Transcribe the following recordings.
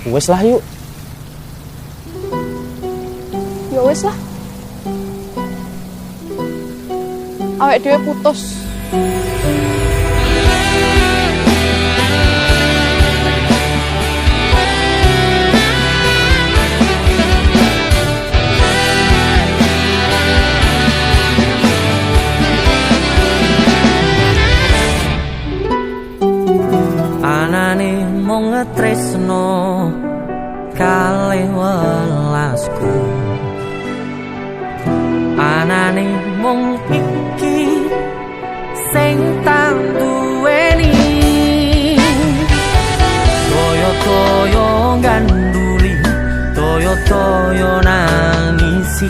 Wes lah yuk. Ya wes lah. Awake dhewe putus. Anane mung ngetresno kalih welasku, anane mung iki sing tak duweni, toyo-toyo ganduli, toyo-toyo nangisi,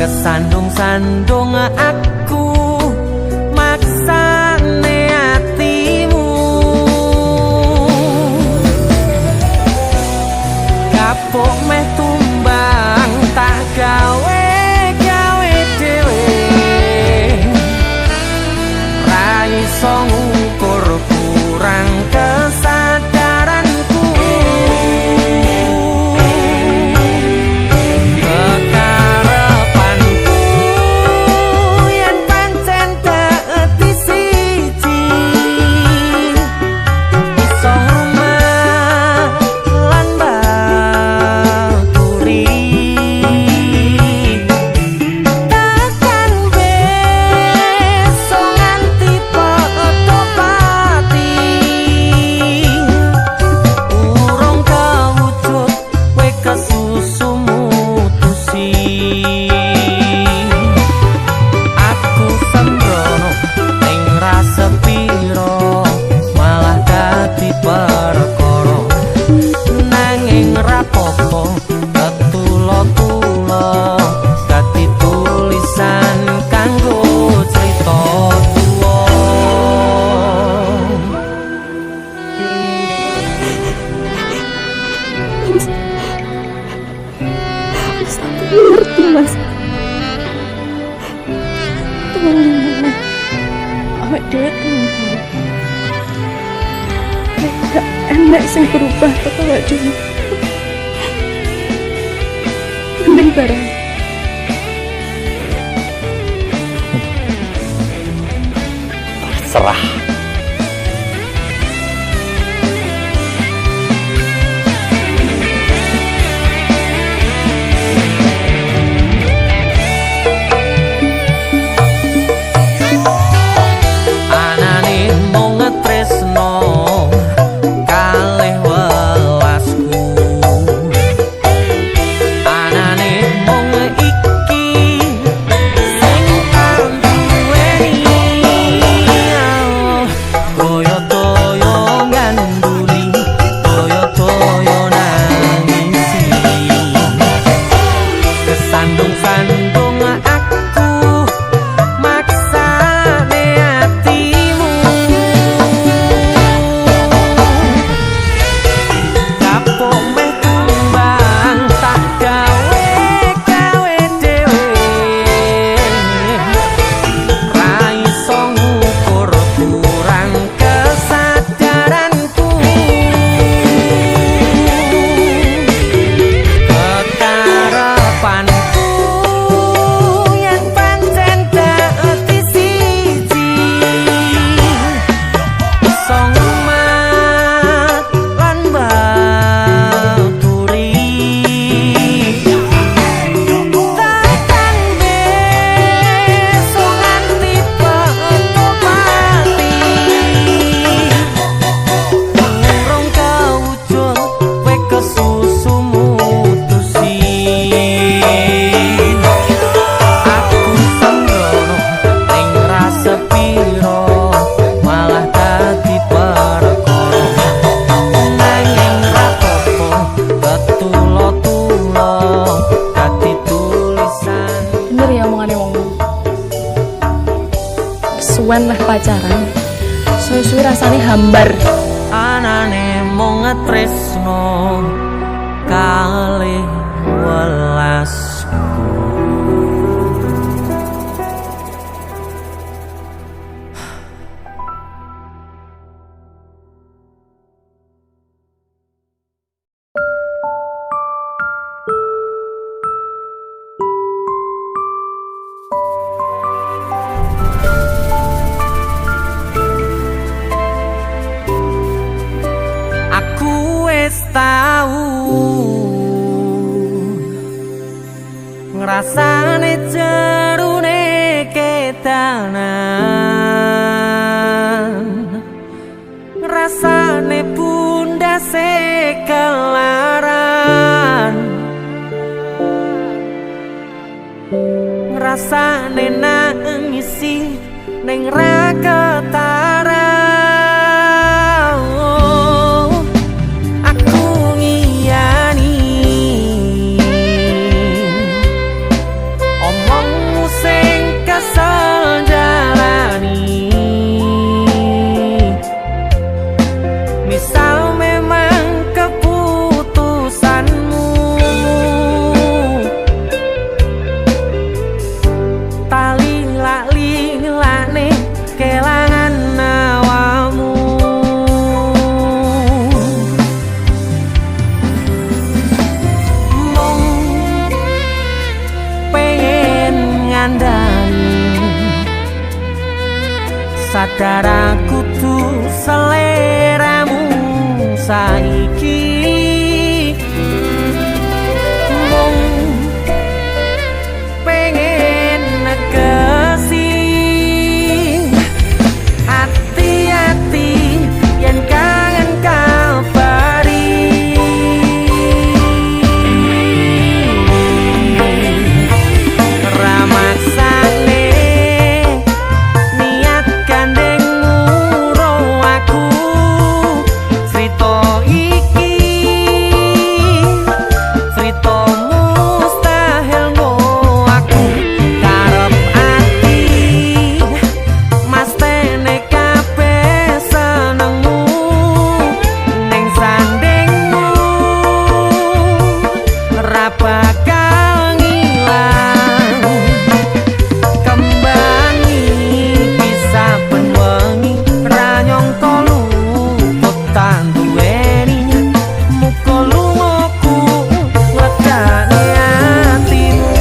kesandung-sandung aku maksane hatimu, kapok meh tumbang tak gawe dhewe, ra iso ngukur kurang kesadaranku, kekarepanku yen pancen dadi siji, iso rumah lan baturi, takkan besok nganti padha pati, urung kawujud kowe kesusu mutusi, aku sembrono ning rasa piro malah dadi perkara, nanging rapopo ketulo-tulo dadi tulisan kanggo crita tuwa. Ngerti mas. Tolong. Awake dhewe tolong. Gak enak sing berubah kok awake dhewe. Mending bareng. Serah. Anane mung ngetresno kalih welasku, anane mung iki sing tak duweni, toyo-toyo ganduli, toyo-toyo nangisi, kesandung-sandung aku maksane hatimu, kapok meh tumbang tak gawe dhewe, ra iso ngukur kurang kesadaranku, kekarepanku yen pancen dadi siji, iso ngumat lan baturi, takkan besok nganti padha pati, urung kawujud kowe kesusu mutusi, aku sembrono ning rasa piro malah dadi perkara, nanging rapopo ketulo-tulo dadi tulisan. Bener ya omongane wong. Suwen meh pacaran. Suwe-suwe rasane hambar. Anane mung ngetresno kalih welasku. tau ngrasane jerone kedanan, ngrasane pundase kelaran, ngrasane nangisi ning ra ketara. Aku ngiyani omongmu sing kesel jalani. Misal memang keputusanmu tali lali-lane kelangan awamu. Mung pengen ngandani sadar aku tuh seleramu saiki. Mung pengen negesi hati-hati yen kangen kabari. Ramaksane niat gandengmu ro aku crita iki, crita mustahil ngo aku karep ati mas tene kabeh senengmu ning sandingmu ra bakal ngilang. Kembangi bisa benwengi ra nyangka luput tak duweni muga lungaku ngledakne atimu.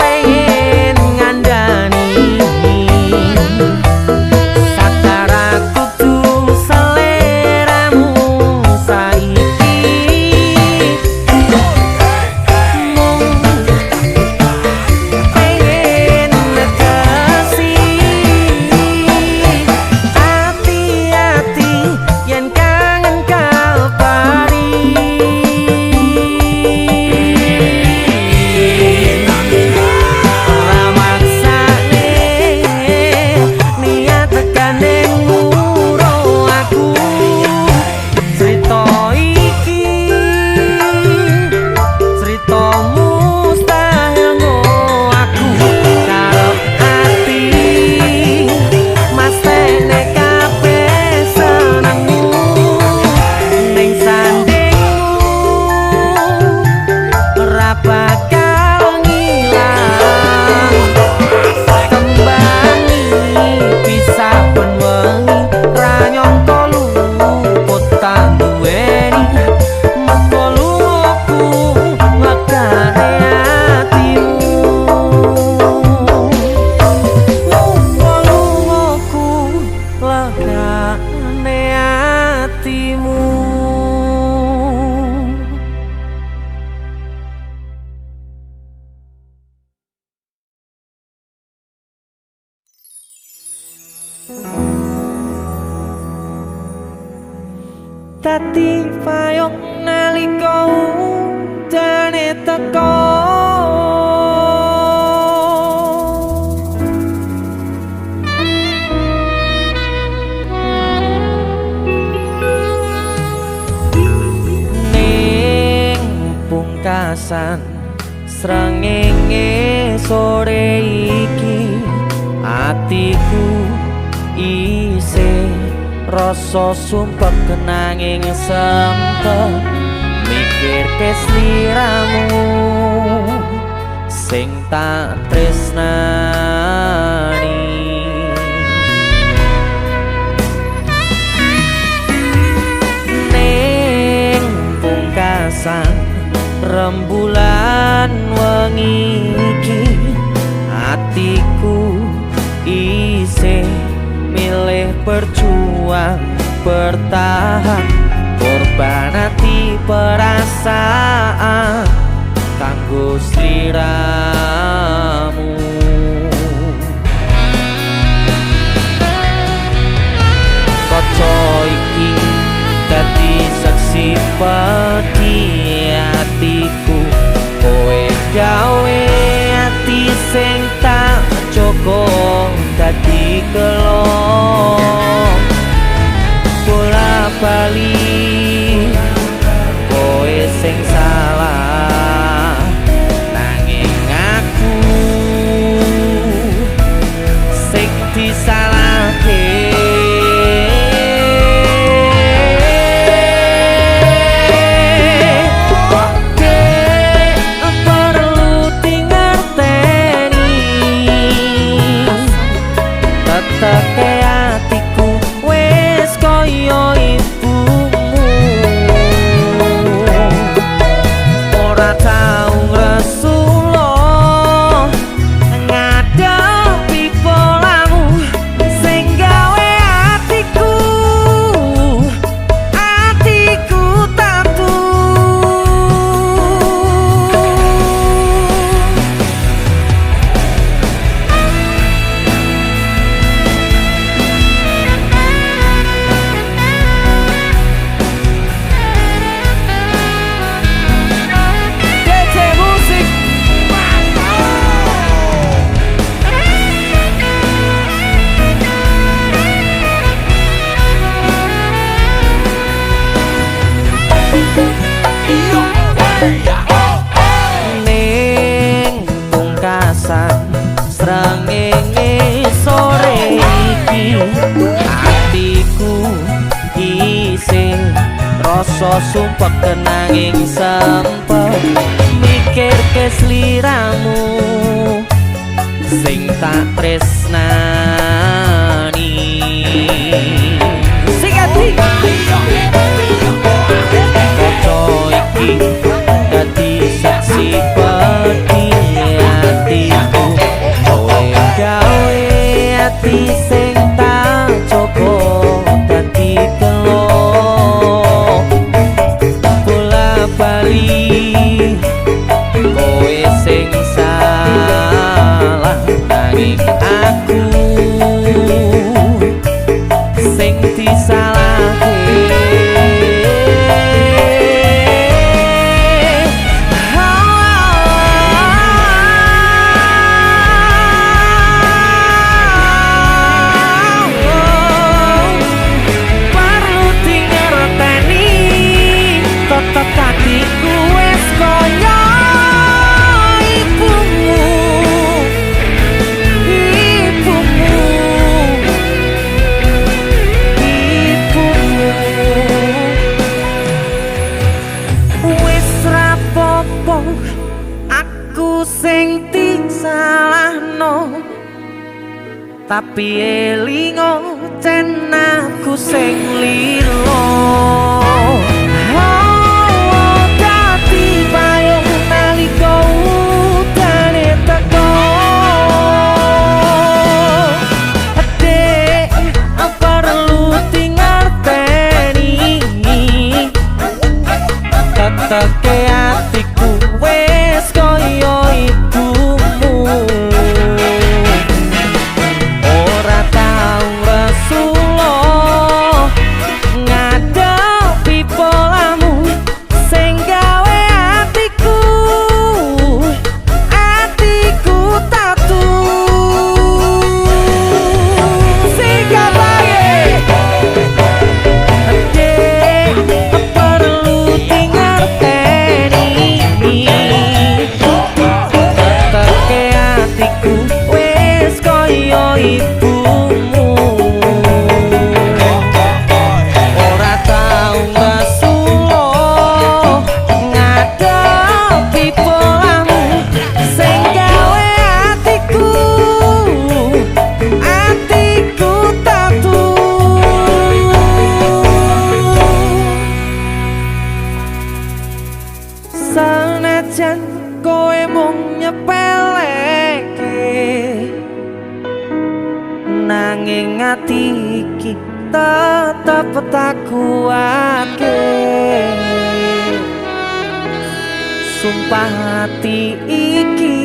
Pengen ngandani sadar aku tuh seleramu saiki. Mung pengen negesi hati-hati yen kangen kabari. Ramaksane niat gandengmu ro aku crita iki, crita mustahil ngo aku karep ati mas tene kabeh senengmu ning sandingmu ra bakal ngilang. Kembangi bisa benwengi ra nyangka luput tak duweni muga lungaku ngledakne atimu. Muga lungaku ngledakne atimu. Dadi payung nalika udane teko, ning pungkasan srengenge sore iki atiku isih rasa sumpek kenanging sempet mikir kesliramu sing tak tresnani. Ning pungkasan rembulan wengi iki atiku isih milih berjuang bertahan korban hati perasaan kanggo sliramu. Kaca iki dadi saksi peti atiku kowe gawe ati sing tak joko dadi kelong bola bali kowe sing salah nanging aku sing disalahke. Teke atiku wis kaya ibumu ora tau ngresula ngadepi polamu sing gawe atiku tatu. Ning pungkasan srengenge sore iki atiku isih rasa sumpek kenanging sempet mikir kesliramu sing tak tresnani. Sing ati iki dadi saksi peti atiku kowe gawe ati sing tak joko dadi kelong bola bali kowe sing salah nanging aku sing disalahke. Aku sing disalahno tapi elingo cen aku sing lilo. Dadi payung nalika udane teko Dek perlu dingerteni teteke atiku wis kaya ibumu ora tau resula iki tetep tak kuatke. Sumpah hati iki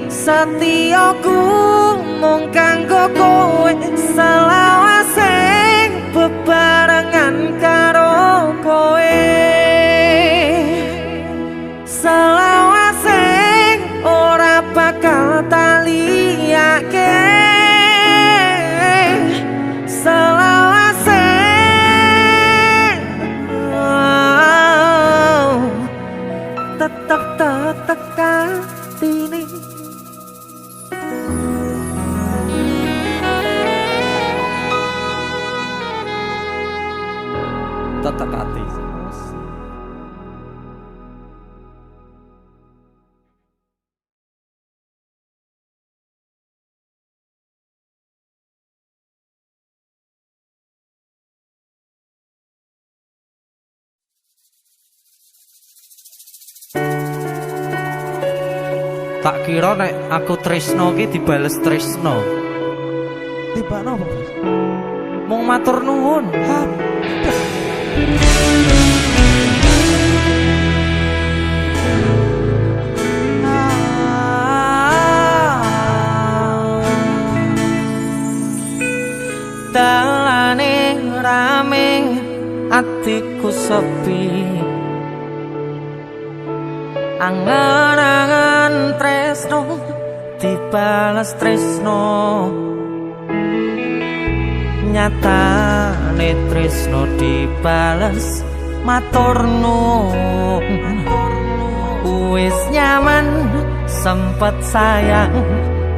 setyaku mung kanggo kowe, selawase bebarengan karo kowe, selawase ora bakal tak liyake, selawase tetep katine. Tetep hati. Tak kira nek aku tresno ki dibales tresno. Tibakno apa, Bos? Mung matur nuwun. Dalane rame, atiku sepi, angan-angan tresno dibales tresno, nyatane tresno dibales matur nuwun. Wis nyaman sempet sayang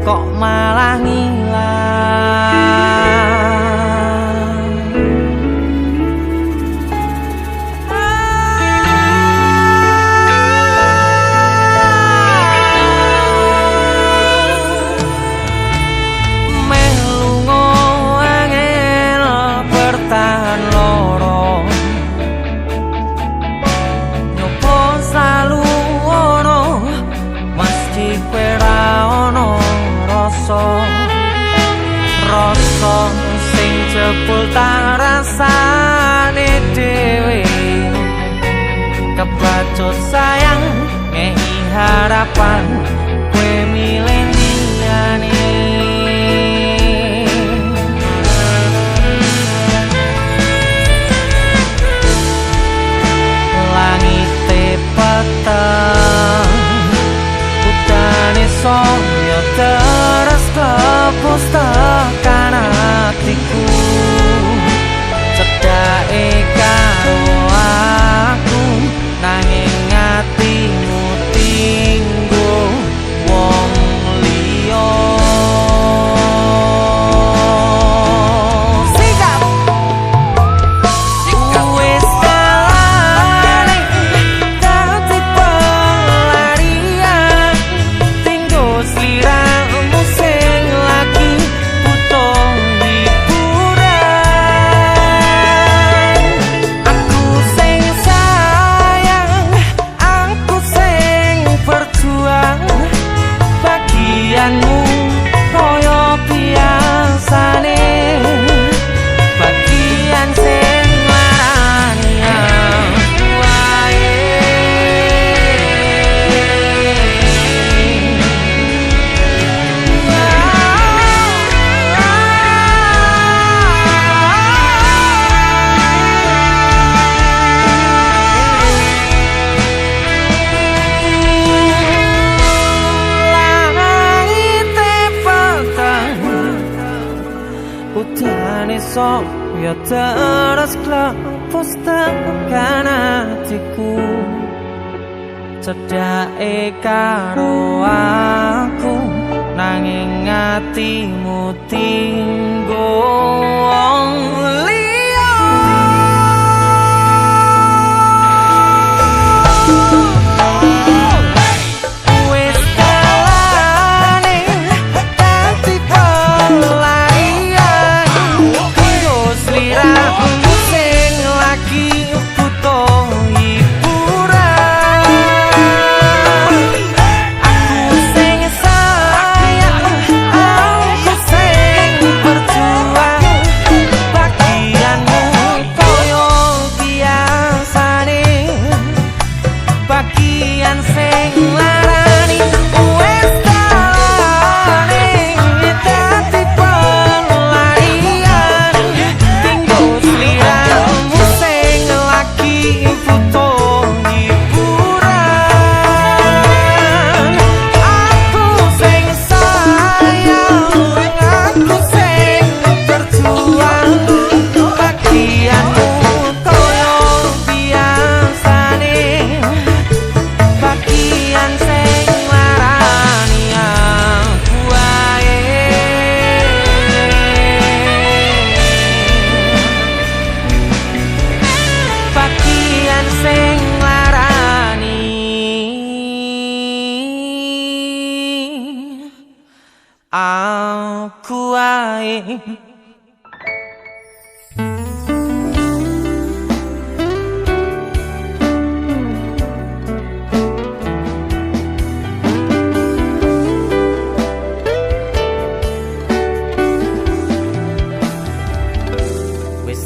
kok malah ngilang. Rasa sing jebul tak rasane dhewe, kebacut sayang ngehi harapan kowe milih liyane. Langite peteng udane saya terus kepus tekan hatiku, cedake karo aku nanging hatimu tinggo wong liya. Sikap wis kalane dadi pelarian, tinggo sliramu sing lagi butuh hiburan. Aku sing sayang, aku sing berjuang, bagianmu koyo biasane, bagian sing larani wae. Langite peteng udane saya terus klepus tekan hatiku, cedake karo aku nanging hatimu tinggo wong liya. Wis kalane dadi pelarian, kanggo sliramu sing lagi butuh hiburan. Aku sing sayang, aku sing berjuang,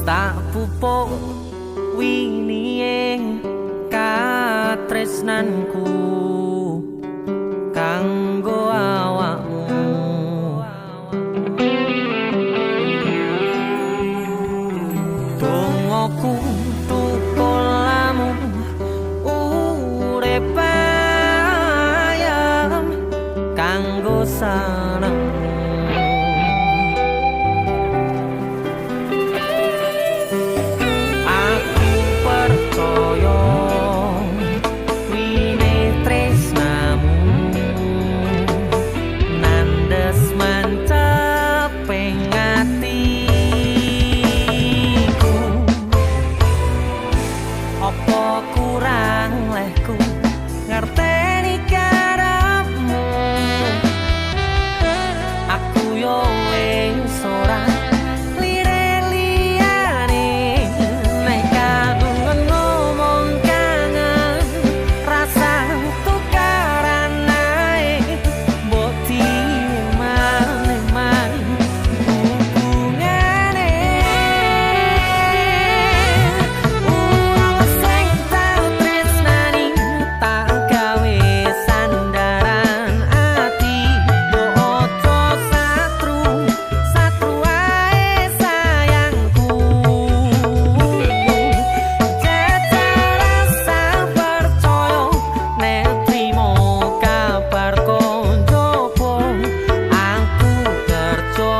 tak pupuk winihe katresnanku kanggo awakmu. Dongoku tukulamu urip ayam kanggo sanemu. Aku percaya wine tresnamu nandes manceping atiku. Apa kurang lehku ngerteni karepmu. Aku yo wis ora lire-liyane nek kagungan ngomong kangen rasa tukaran ae mbok diman-man hubungane. Urung sing tau tresnani tak gawe sandaran ati mbok ojo satru ae sayangku. Jajal rasa percaya nek trimo kabar konjoku aku kerja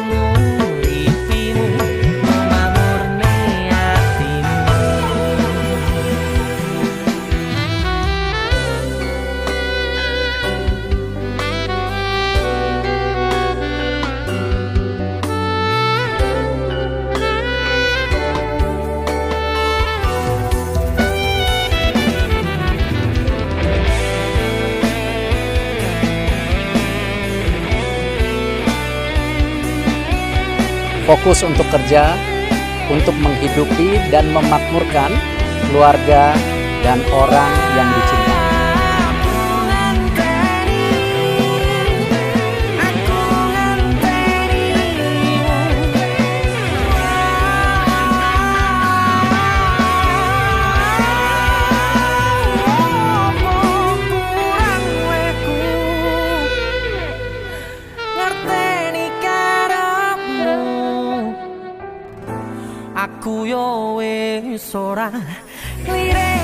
nguripimu mamurne atimu. Fokus untuk kerja, untuk menghidupi dan memakmurkan keluarga dan orang yang dicintai. Aku yo wis ora lire